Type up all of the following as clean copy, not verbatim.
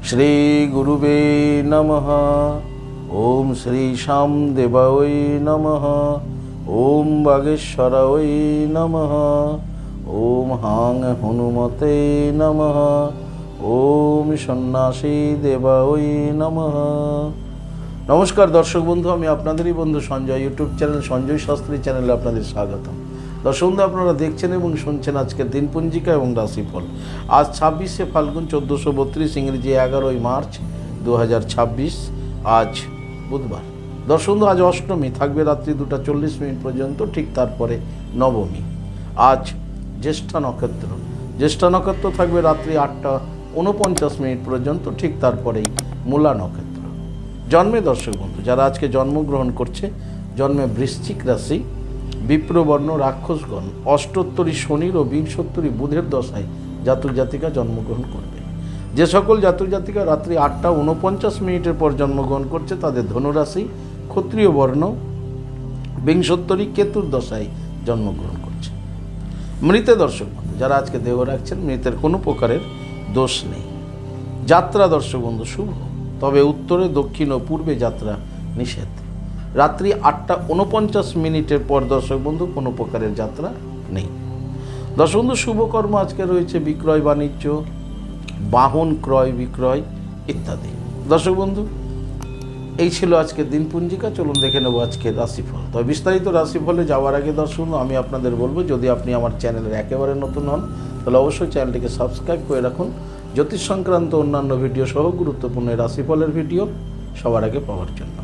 শ্রী গুরুবে নমঃ। ওম শ্রী শ্যাম দেবায় নমঃ। ওম বাগেশ্বরায় নমঃ। ওম হাং হনুমতে নমঃ। ওম সন্ন্যাসী দেবায় নমঃ। নমস্কার দর্শক বন্ধু, আমি আপনাদেরই বন্ধু সঞ্জয়। ইউটিউব চ্যানেল সঞ্জয় শাস্ত্রী চ্যানেলে আপনাদের স্বাগতম। দর্শক বন্ধু, আপনারা দেখছেন এবং শুনছেন আজকের দিনপঞ্জিকা এবং রাশিফল। আজ 26শে ফাল্গুন 1432, ইংরেজি 11ই মার্চ 2026, আজ বুধবার। দর্শক বন্ধু, আজ অষ্টমী, থাকবে রাত্রি 2:40 পর্যন্ত, ঠিক তারপরে নবমী। আজ জ্যেষ্ঠা নক্ষত্র, জ্যেষ্ঠা নক্ষত্র থাকবে রাত্রি 8:49 পর্যন্ত, ঠিক তারপরেই মূলা নক্ষত্র। জন্মে দর্শক বন্ধু যারা আজকে জন্মগ্রহণ করছে, জন্মে বৃশ্চিক রাশি, বিপ্রবর্ণ, রাক্ষসগণ, অষ্টোত্তরী শনির ও বিংশোত্তরী বুধের দশায় জাতক জাতিকা জন্মগ্রহণ করবে। যে সকল জাতক জাতিকা রাত্রি 8:49 পর জন্মগ্রহণ করছে তাদের ধনুরাশি, ক্ষত্রিয় বর্ণ, বিংশোত্তরী কেতুর দশায় জন্মগ্রহণ করছে। মৃতে দর্শক বন্ধু যারা আজকে দেহ রাখছেন, মৃতের কোনো প্রকারের দোষ নেই। যাত্রা দর্শক বন্ধু শুভ, তবে উত্তরে, দক্ষিণ ও পূর্বে যাত্রা নিষেধ। রাত্রি 8:49 পর দর্শক বন্ধু কোনো প্রকারের যাত্রা নেই। দর্শক বন্ধু শুভকর্ম আজকে রয়েছে বিক্রয় বাণিজ্য, বাহন ক্রয় বিক্রয় ইত্যাদি। দর্শক বন্ধু, এই ছিল আজকের দিনপঞ্জিকা। চলুন দেখে নেব আজকের রাশিফল। তবে বিস্তারিত রাশিফলে যাওয়ার আগে দর্শক বন্ধু আমি আপনাদের বলবো, যদি আপনি আমার চ্যানেলের একেবারে নতুন হন তাহলে অবশ্যই চ্যানেলটিকে সাবস্ক্রাইব করে রাখুন, জ্যোতিষ সংক্রান্ত অন্যান্য ভিডিও সহ গুরুত্বপূর্ণ রাশিফলের ভিডিও সবার আগে পাওয়ার জন্য।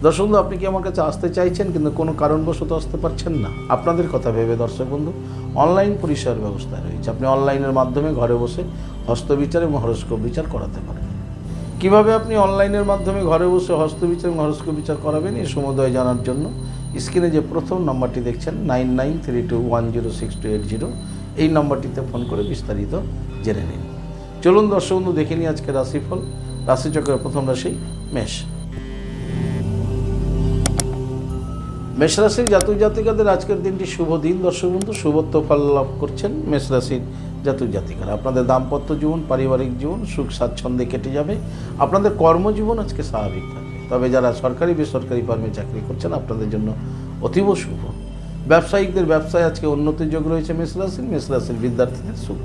দর্শক বন্ধু, আপনি কি আমার কাছে আসতে চাইছেন কিন্তু কোনো কারণবশত আসতে পারছেন না? আপনাদের কথা ভেবে দর্শক বন্ধু অনলাইন পরিষেবার ব্যবস্থা রয়েছে। আপনি অনলাইনের মাধ্যমে ঘরে বসে হস্তবিচার এবং হরস্কোপ বিচার করাতে পারেন। কিভাবে আপনি অনলাইনের মাধ্যমে ঘরে বসে হস্তবিচার এবং হরস্কোপ বিচার করাবেন এই সমুদয় জানার জন্য স্ক্রিনে যে প্রথম নম্বরটি দেখছেন 9932106280, এই নম্বরটিতে ফোন করে বিস্তারিত জেনে নিন। চলুন দর্শক বন্ধু দেখে নিই আজকে রাশিফল। রাশিচক্রের প্রথম রাশি মেষ। মেষ রাশির জাতক জাতিকাদের আজকের দিনটি শুভ দিন। দর্শক বন্ধু শুভত্ব ফল লাভ করছেন মেষ রাশির জাতক জাতিকারা। আপনাদের দাম্পত্য জীবন, পারিবারিক জীবন সুখ স্বাচ্ছন্দ্যে কেটে যাবে। আপনাদের কর্মজীবন আজকে স্বাভাবিক থাকবে। তবে যারা সরকারি বেসরকারি ফার্মে চাকরি করছেন আপনাদের জন্য অতীব শুভ। ব্যবসায়িকদের ব্যবসায় আজকে উন্নতির যোগ রয়েছে মেষ রাশির। মেষ রাশির বিদ্যার্থীদের শুভ।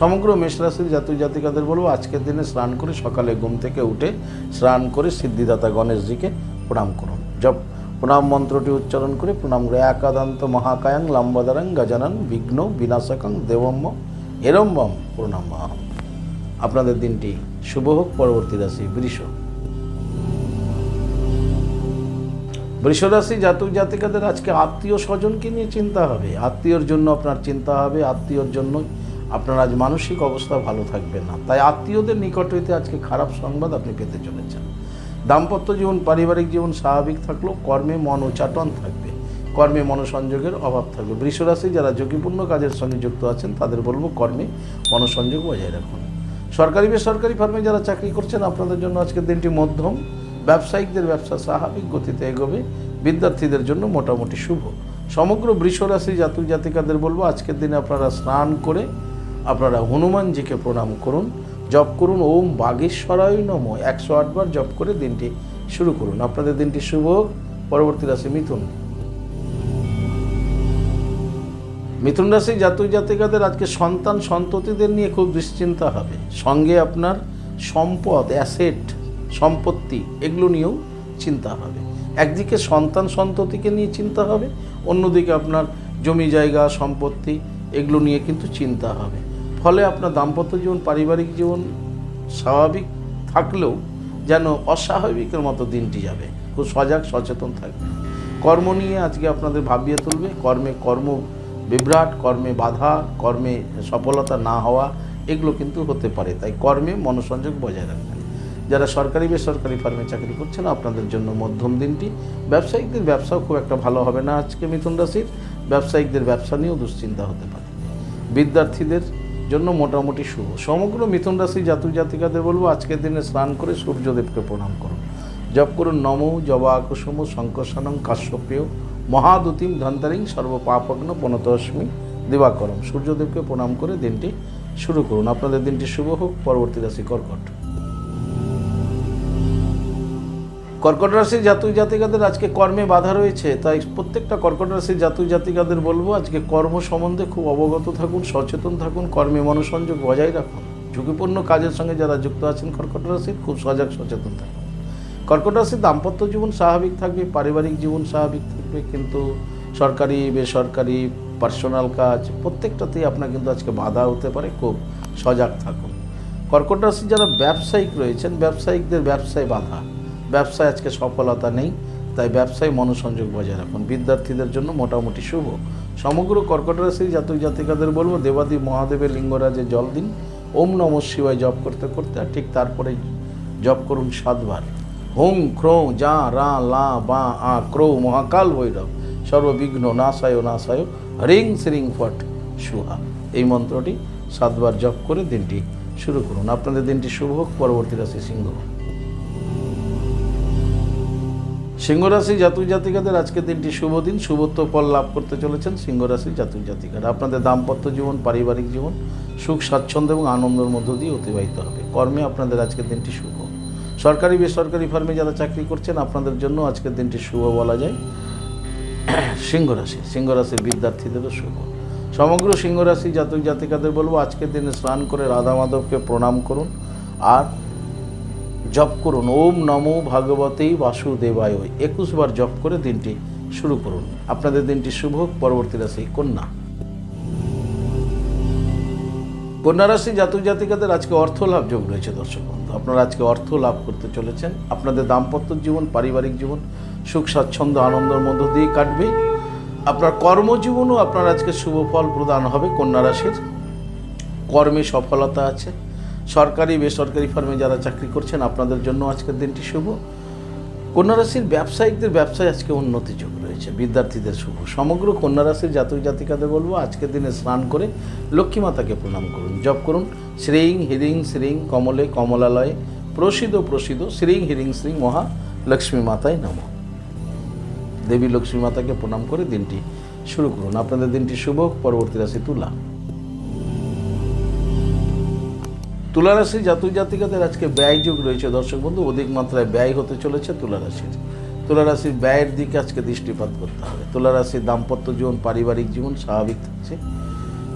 সমগ্র মেষ রাশির জাতক জাতিকাদের বলবো আজকের দিনে স্নান করে সকালে ঘুম থেকে উঠে স্নান করে সিদ্ধিদাতা গণেশজিকে প্রণাম করুন। প্রণাম মন্ত্রটি উচ্চারণ করে প্রণাম করে একাদান্ত মহাকায়াং লম্বদারাং গজানন বিঘ্ন বিনাশকং দেবম্ম এরম্বম প্রণাম। আপনাদের দিনটি শুভ হোক। পরবর্তী রাশি বৃষ। বৃষ রাশি জাতক জাতিকাদের আজকে আত্মীয় স্বজনকে নিয়ে চিন্তা হবে। আত্মীয়র জন্য আপনার চিন্তা হবে, আত্মীয়র জন্য আপনার আজ মানসিক অবস্থা ভালো থাকবে না। তাই আত্মীয়দের নিকট হইতে আজকে খারাপ সংবাদ আপনি পেতে চলেছেন। দাম্পত্য জীবন, পারিবারিক জীবন স্বাভাবিক থাকলেও কর্মে মন উচাটন থাকবে, কর্মে মনোসংযোগের অভাব থাকবে। বৃষ রাশি যারা ঝুঁকিপূর্ণ কাজের সঙ্গে যুক্ত আছেন তাদের বলবো কর্মে মনোসংযোগ বজায় রাখুন। সরকারি বেসরকারি ফার্মে যারা চাকরি করছেন আপনাদের জন্য আজকের দিনটি মধ্যম। ব্যবসায়িকদের ব্যবসা স্বাভাবিক গতিতে এগোবে। বিদ্যার্থীদের জন্য মোটামুটি শুভ। সমগ্র বৃষ রাশি জাতক জাতিকাদের বলবো আজকের দিনে আপনারা স্নান করে আপনারা হনুমানজিকে প্রণাম করুন, জপ করুন ওম বাগেশ্বরায় নমঃ 108 বার জপ করে দিনটি শুরু করুন। আপনাদের দিনটি শুভ হোক। পরবর্তী রাশি মিথুন। মিথুন রাশি জাতক জাতিকাদের আজকে সন্তান সন্ততিদের নিয়ে খুব দুশ্চিন্তা হবে। সঙ্গে আপনার সম্পদ, অ্যাসেট, সম্পত্তি এগুলো নিয়েও চিন্তা হবে। একদিকে সন্তান সন্ততিকে নিয়ে চিন্তা হবে, অন্যদিকে আপনার জমি জায়গা সম্পত্তি এগুলো নিয়ে কিন্তু চিন্তা হবে। ফলে আপনার দাম্পত্য জীবন, পারিবারিক জীবন স্বাভাবিক থাকলেও যেন অস্বাভাবিকের মতো দিনটি যাবে। খুব সজাগ সচেতন থাকবে। কর্ম নিয়ে আজকে আপনাদের ভাবিয়ে তুলবে। কর্ম বিভ্রাট, কর্মে বাধা, কর্মে সফলতা না হওয়া এগুলো কিন্তু হতে পারে। তাই কর্মে মনোসংযোগ বজায় রাখবেন। যারা সরকারি বেসরকারি ফার্মে চাকরি করছেন আপনাদের জন্য মধ্যম দিনটি। ব্যবসায়িকদের ব্যবসাও খুব একটা ভালো হবে না আজকে মিথুন রাশির। ব্যবসায়িকদের ব্যবসা নিয়েও দুশ্চিন্তা হতে পারে। বিদ্যার্থীদের জন্য মোটামুটি শুভ। সমগ্র মিথুন রাশি জাতক জাতিকাদের বলবো আজকের দিনে স্নান করে সূর্যদেবকে প্রণাম করুন, জপ করুন নমো জবা কুসুম শঙ্করসানং কাশ্যপেয় মহাদুতিম ধন্তারিং সর্বপাপগ্ন প্রণতস্মি দিবাকরম। সূর্যদেবকে প্রণাম করে দিনটি শুরু করুন। আপনাদের দিনটি শুভ হোক। পরবর্তী রাশি কর্কট। কর্কট রাশির জাতক জাতিকাদের আজকে কর্মে বাধা রয়েছে, তাই প্রত্যেকটা কর্কট রাশির জাতক জাতিকাদের বলবো আজকে কর্ম সম্বন্ধে খুব অবগত থাকুন, সচেতন থাকুন, কর্মে মনোসংযোগ বজায় রাখুন। ঝুঁকিপূর্ণ কাজের সঙ্গে যারা যুক্ত আছেন কর্কট রাশির, খুব সজাগ সচেতন থাকুন। কর্কট রাশির দাম্পত্য জীবন স্বাভাবিক থাকবে, পারিবারিক জীবন স্বাভাবিক থাকবে, কিন্তু সরকারি বেসরকারি পার্সোনাল কাজ প্রত্যেকটাতেই আপনার কিন্তু আজকে বাধা হতে পারে, খুব সজাগ থাকুন। কর্কট রাশির যারা ব্যবসায়িক রয়েছেন, ব্যবসায়িকদের ব্যবসায় বাধা, ব্যবসায় আজকে সফলতা নেই, তাই ব্যবসায় মনোসংযোগ বজায় রাখুন। বিদ্যার্থীদের জন্য মোটামুটি শুভ। সমগ্র কর্কট রাশির জাতক জাতিকাদের বলবো দেবাদিদেব মহাদেবের লিঙ্গরাজে জল দিন, ওম নমঃ শিবায় জপ করতে করতে, আর ঠিক তারপরে জপ করুন 7 বার হুম ক্রৌ যা রা লা বা আ ক্রৌ মহাকাল ভৈরব সর্ববিঘ্ন নাশায় নাশায় হ্রিং শ্রিং ফট সুহা। এই মন্ত্রটি 7 বার জপ করে দিনটি শুরু করুন। আপনাদের দিনটি শুভ হোক। পরবর্তী রাশি সিংহ। সিংহ রাশি জাতক জাতিকাদের আজকের দিনটি শুভ দিন, শুভত্ব ফল লাভ করতে চলেছেন সিংহ রাশি জাতক জাতিকারা। আপনাদের দাম্পত্য জীবন, পারিবারিক জীবন সুখ স্বাচ্ছন্দ্য এবং আনন্দের মধ্য দিয়ে অতিবাহিত হবে। কর্মে আপনাদের আজকের দিনটি শুভ। সরকারি বেসরকারি ফার্মে যারা চাকরি করছেন আপনাদের জন্য আজকের দিনটি শুভ বলা যায়। সিংহ রাশির বিদ্যার্থীদেরও শুভ। সমগ্র সিংহ রাশি জাতক জাতিকাদের বলবো আজকের দিনে স্নান করে রাধা মাধবকে প্রণাম করুন আর জপ করুন ওম নমো ভগবতে বাসুদেবায়। 21 বার জপ করে দিনটি শুরু করুন। আপনাদের দিনটি শুভ। পরবর্তী রাশি কন্যা। কন্যা রাশি জাতক জাতিকাদের আজকে অর্থ লাভ যোগ রয়েছে। দর্শক বন্ধু, আপনারা আজকে অর্থ লাভ করতে চলেছেন। আপনাদের দাম্পত্য জীবন, পারিবারিক জীবন সুখ স্বাচ্ছন্দ্য আনন্দের মধ্য দিয়ে কাটবে। আপনার কর্মজীবনও আপনার আজকে শুভ ফল প্রদান হবে। কন্যা রাশির কর্মে সফলতা আছে। সরকারি বেসরকারি ফার্মে যারা চাকরি করছেন আপনাদের জন্য আজকের দিনটি শুভ। কন্যা রাশির ব্যবসায়িকদের ব্যবসায় আজকে উন্নতি যোগ রয়েছে। বিদ্যার্থীদের শুভ। সমগ্র কন্যা রাশির জাতক জাতিকাদের বলবো আজকের দিনে স্নান করে লক্ষ্মী মাতাকে প্রণাম করুন, জপ করুন শ্রীং হিরিং শ্রীং কমলে কমলালয়ে প্রসিদ্ধ প্রসিদ্ধ শ্রীং হিরিং শ্রীং মহা লক্ষ্মী মাতায় নমঃ। দেবী লক্ষ্মী মাতাকে প্রণাম করে দিনটি শুরু করুন। আপনাদের দিনটি শুভ। পরবর্তী রাশি তুলা। তুলা রাশির জাতক জাতিকাদের আজকে ব্যয় যোগ রয়েছে। দর্শক বন্ধু, অধিক মাত্রায় ব্যয় হতে চলেছে তুলা রাশির। তুলা রাশির ব্যয়ের দিকে আজকে দৃষ্টিপাত করতে হবে। তুলা রাশির দাম্পত্য জীবন, পারিবারিক জীবন স্বাভাবিক থাকছে।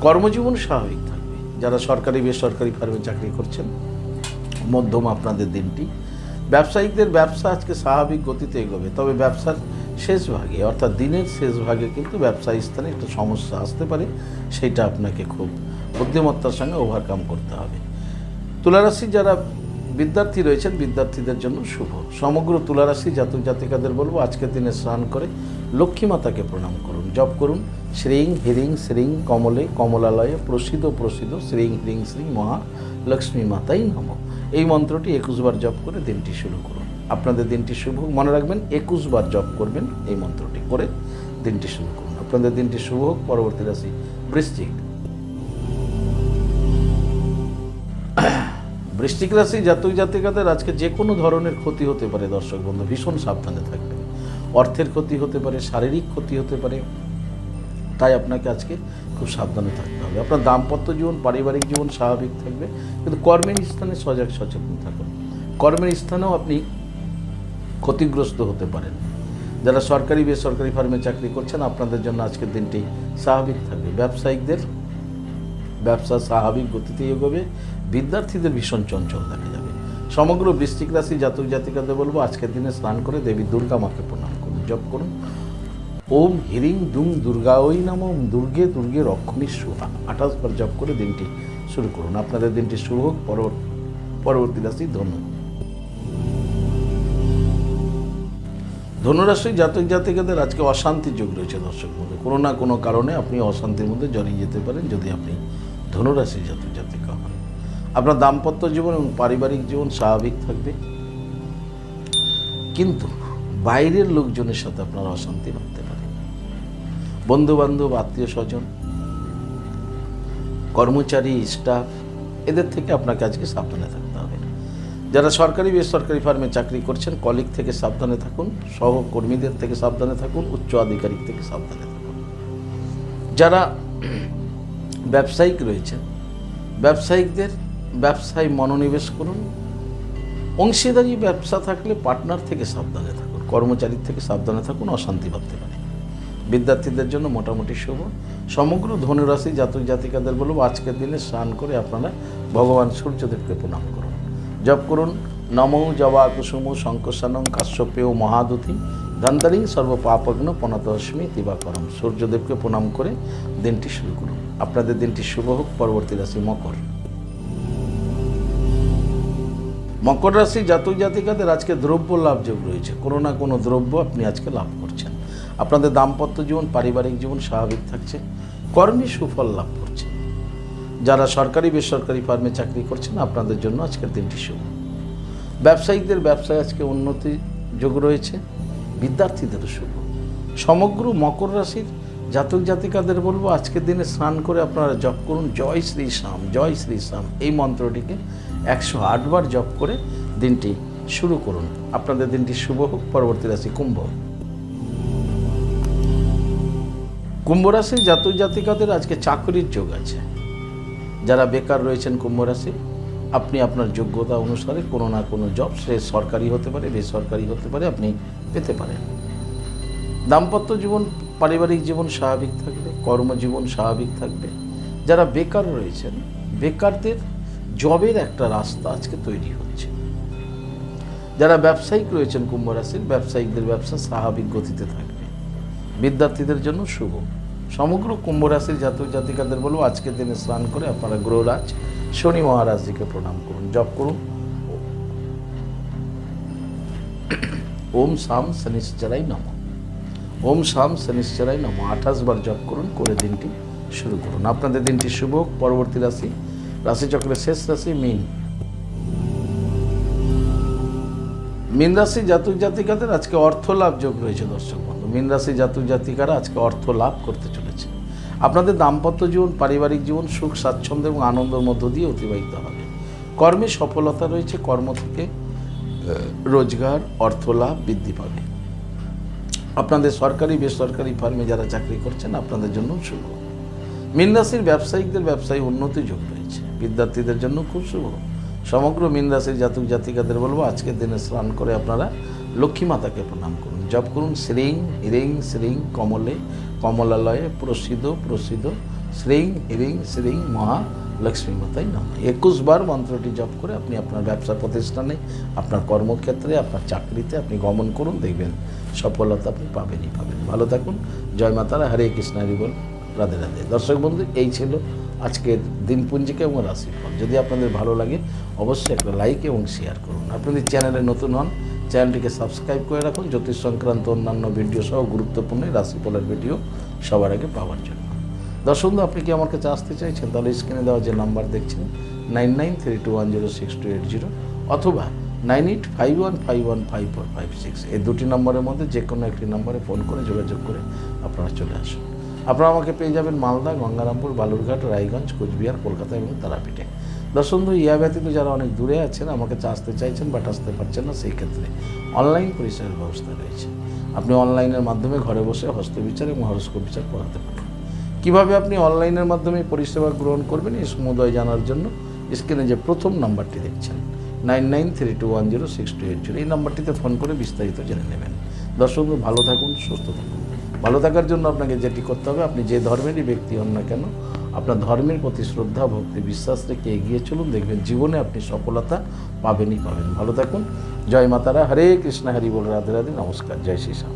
কর্মজীবন স্বাভাবিক থাকবে। যারা সরকারি বেসরকারি ফার্মে চাকরি করছেন মধ্যম আপনাদের দিনটি। ব্যবসায়িকদের ব্যবসা আজকে স্বাভাবিক গতিতে এগোবে, তবে ব্যবসার শেষ ভাগে অর্থাৎ দিনের শেষ ভাগে কিন্তু ব্যবসায়ী স্থানে একটা সমস্যা আসতে পারে, সেইটা আপনাকে খুব বুদ্ধিমত্তার সঙ্গে ওভারকাম করতে হবে। তুলারাশি যারা বিদ্যার্থী রয়েছেন বিদ্যার্থীদের জন্য শুভ। সমগ্র তুলারাশি জাতক জাতিকাদের বলবো আজকের দিনে স্নান করে লক্ষ্মী মাতাকে প্রণাম করুন, জপ করুন শ্রীং হিরিং শ্রীং কমলে কমলালয়ে প্রসিদ্ধ প্রসিদ্ধ শ্রীং হিরিং শ্রীং মহা লক্ষ্মী মাতাই নমঃ। এই মন্ত্রটি 21 বার জপ করে দিনটি শুরু করুন। আপনাদের দিনটি শুভ। মনে রাখবেন 21 বার জপ করবেন, এই মন্ত্রটি করে দিনটি শুরু করুন। আপনাদের দিনটি শুভ হোক। পরবর্তী রাশি বৃশ্চিক। বৃশ্চিক রাশি জাতক জাতিকাদের আজকে যে কোনো ধরনের ক্ষতি হতে পারে। দর্শক বন্ধু, ভীষণ সাবধানে থাকবেন। অর্থের ক্ষতি হতে পারে, শারীরিক ক্ষতি হতে পারে, তাই আপনাকে আজকে খুব সাবধানে থাকতে হবে। আপনার দাম্পত্য জীবন, পারিবারিক জীবন স্বাভাবিক থাকবে, কিন্তু কর্মের স্থানে সজাগ সচেতন থাকুন। কর্মের স্থানেও আপনি ক্ষতিগ্রস্ত হতে পারেন। যারা সরকারি বেসরকারি ফার্মে চাকরি করছেন আপনাদের জন্য আজকের দিনটি স্বাভাবিক থাকবে। ব্যবসায়িকদের ব্যবসা স্বাভাবিক গতিতে এগোবে। বিদ্যার্থীদের ভীষণ চঞ্চল দেখা যাবে। সমগ্র বৃশ্চিক রাশি জাতক জাতিকাদের বলবো আজকের দিনে স্নান করে দেবী দুর্গা মাকে প্রণাম করুন, জপ করুন ওম হিরিং দুং দুর্গা ওই নমঃ দুর্গে দুর্গে রক্ষণী সুহা। 28 বার জপ করে দিনটি শুরু করুন। আপনাদের দিনটি শুভ হোক। পরবর্তী রাশি ধনু। ধনুরাশি জাতক জাতিকাদের আজকে অশান্তি যোগ রয়েছে। দর্শক বন্ধু, কোনো না কোনো কারণে আপনি অশান্তির মধ্যে জড়িয়ে যেতে পারেন যদি আপনি ধনুরাশি জাতক জাতিকা হন। আপনার দাম্পত্য জীবন এবং পারিবারিক জীবন স্বাভাবিক থাকবে, কিন্তু বাইরের লোকজনের সাথে আপনার অশান্তি বাড়তে পারে। বন্ধু বান্ধব, আত্মীয় স্বজন, কর্মচারী, স্টাফ, এদের থেকে আপনাকে আজকে সাবধানে থাকতে হবে। যারা সরকারি বেসরকারি ফার্মে চাকরি করছেন কলিগ থেকে সাবধানে থাকুন, সহকর্মীদের থেকে সাবধানে থাকুন, উচ্চ আধিকারিক থেকে সাবধানে থাকুন। যারা ব্যবসায়িক রয়েছেন ব্যবসায়িকদের ব্যবসায় মনোনিবেশ করুন, অংশীদারি ব্যবসা থাকলে পার্টনার থেকে সাবধানে থাকুন, কর্মচারীর থেকে সাবধানে থাকুন, অশান্তি বাড়তে পারে। বিদ্যার্থীদের জন্য মোটামুটি শুভ। সমগ্র ধনুরাশি জাতক জাতিকাদের বলব আজকের দিনে স্নান করে আপনারা ভগবান সূর্যদেবকে প্রণাম করুন, জপ করুন নমো জবা কুসুম শঙ্কসানং কাশ্যপেয় মহাদুতি ধন্তারিং সর্বপাপগ্ন পনতস্মি দিবাকরম। সূর্যদেবকে প্রণাম করে দিনটি শুরু করুন। আপনাদের দিনটি শুভ হোক। পরবর্তী রাশি মকর। মকর রাশি জাতক জাতিকাদের আজকে দ্রব্য লাভ যোগ রয়েছে। কোনো না কোনো দ্রব্য আপনি আজকে লাভ করছেন। আপনাদের দাম্পত্য জীবন, পারিবারিক জীবন স্বাভাবিক থাকছে। কর্মী সুফল লাভ করছে। যারা সরকারি বেসরকারি ফার্মে চাকরি করছেন আপনাদের জন্য আজকের দিনটি শুভ। ব্যবসায়িকদের ব্যবসায় আজকে উন্নতি যোগ রয়েছে। বিদ্যার্থীদেরও শুভ। সমগ্র মকর রাশির জাতক জাতিকাদের বলবো আজকের দিনে স্নান করে আপনারা জপ করুন জয় শ্রী শ্যাম, জয় শ্রী শ্যাম এই মন্ত্রটিকে 108 বার জপ করে দিনটি শুরু করুন। আপনাদের দিনটি শুভ হোক। পরবর্তী রাশি কুম্ভ। কুম্ভ রাশির জাতক জাতিকাদের আজকে চাকরির যোগ আছে। যারা বেকার রয়েছেন কুম্ভ রাশি, আপনি আপনার যোগ্যতা অনুসারে কোনো না কোনো জব, সে সরকারি হতে পারে বেসরকারি হতে পারে, আপনি পেতে পারেন। দাম্পত্য জীবন, পারিবারিক জীবন স্বাভাবিক থাকবে। কর্মজীবন স্বাভাবিক থাকবে। যারা বেকার রয়েছেন, বেকারদের জবের একটা রাস্তা আজকে তৈরি হচ্ছে। যারা ব্যবসায়িক রয়েছেন কুম্ভ রাশির, ব্যবসায়িকদের ব্যবসা স্বাভাবিক গতিতে থাকবে। বিদ্যার্থীদের জন্য শুভ। সমগ্র কুম্ভ রাশির জাতক জাতিকাদের বলবো আজকের দিনে স্নান করে আপনারা গ্রহরাজ শনি মহারাজজিকে প্রণাম করুন, জপ করুন ওম শাম শনিশ্চরাই নমঃ, ওম শাম শনিশ্চরাই নমঃ 28 বার জপ করুন, করে দিনটি শুরু করুন। আপনাদের দিনটি শুভ। পরবর্তী রাশি, রাশিচক্রের শেষ রাশি মীন। মীন রাশি জাতক জাতিকাদের আজকে অর্থ লাভ যোগ রয়েছে। দর্শক বন্ধু, মীন রাশি জাতক জাতিকারা আজকে অর্থ লাভ করতে চলেছে। আপনাদের দাম্পত্য জীবন, পারিবারিক জীবন সুখ স্বাচ্ছন্দ্য এবং আনন্দের মধ্য দিয়ে অতিবাহিত হবে। কর্মে সফলতা রয়েছে। কর্ম থেকে রোজগার, অর্থ লাভ বৃদ্ধি পাবে। আপনাদের সরকারি বেসরকারি ফার্মে যারা চাকরি করছেন আপনাদের জন্য শুভ। মীন রাশির ব্যবসায়িকদের ব্যবসায়ী উন্নতি যোগ রয়েছে। বিদ্যার্থীদের জন্য খুব শুভ। সমগ্র মীন রাশির জাতক জাতিকাদের বলবো আজকের দিনে স্নান করে আপনারা লক্ষ্মী মাতাকে প্রণাম করুন, জপ করুন শ্রীং হ্রিং শ্রীং কমলে কমলালয়ে প্রসিদ্ধ প্রসিদ্ধ শ্রীং হ্রিং শ্রীং মহা লক্ষ্মী মাতাই নমঃ। 21 বার মন্ত্রটি জপ করে আপনি আপনার ব্যবসা প্রতিষ্ঠানে, আপনার কর্মক্ষেত্রে, আপনার চাকরিতে আপনি গমন করুন, দেখবেন সফলতা আপনি পাবেনই পাবেন। ভালো থাকুন। জয় মাতারা, হরে কৃষ্ণ, হরি বল, রাধে রাধে। দর্শক বন্ধু, এই ছিল আজকের দিনপুঞ্জিকা এবং রাশিফল। যদি আপনাদের ভালো লাগে অবশ্যই একটা লাইক এবং শেয়ার করুন। আপনাদের চ্যানেলে নতুন হন, চ্যানেলটিকে সাবস্ক্রাইব করে রাখুন জ্যোতিষ সংক্রান্ত অন্যান্য ভিডিও সহ গুরুত্বপূর্ণ রাশিফলের ভিডিও সবার আগে পাওয়ার জন্য। দর্শক বন্ধু, আপনি কি আমার কাছে আসতে চাইছেন? তাহলে স্ক্রিনে দেওয়া যে নাম্বার দেখছেন 9932106280 অথবা 9851515456 এই দুটি নম্বরের মধ্যে যে কোনো একটি নম্বরে ফোন করে যোগাযোগ করে আপনারা চলে আসুন। আপনারা আমাকে পেয়ে যাবেন মালদা, গঙ্গারামপুর, বালুরঘাট, রায়গঞ্জ, কোচবিহার, কলকাতা এবং তারাপীঠে। দর্শক বন্ধু, ইয়া ব্যতীত যারা অনেক দূরে আছেন, আমাকে আসতে চাইছেন বাট আসতে পারছেন না, সেই ক্ষেত্রে অনলাইন পরিষেবার ব্যবস্থা রয়েছে। আপনি অনলাইনের মাধ্যমে ঘরে বসে হস্তবিচার এবং হরস্কোপ বিচার করাতে পারেন। কীভাবে আপনি অনলাইনের মাধ্যমে পরিষেবা গ্রহণ করবেন এই সমুদয় জানার জন্য স্ক্রিনে যে প্রথম নাম্বারটি দেখছেন 9932106280 এই নাম্বারটিতে ফোন করে বিস্তারিত জেনে নেবেন। দর্শক বন্ধু, ভালো থাকুন, সুস্থ থাকুন। ভালো থাকার জন্য আপনাকে যেটি করতে হবে, আপনি যে ধর্মেরই ব্যক্তি হন না কেন, আপনার ধর্মের প্রতি শ্রদ্ধা, ভক্তি, বিশ্বাস রেখে এগিয়ে চলুন, দেখবেন জীবনে আপনি সফলতা পাবেনই পাবেন। ভালো থাকুন। জয় মাতারা, হরে কৃষ্ণ, হরি বল, রাধে রাধে, নমস্কার, জয় শ্রী শ্যাম।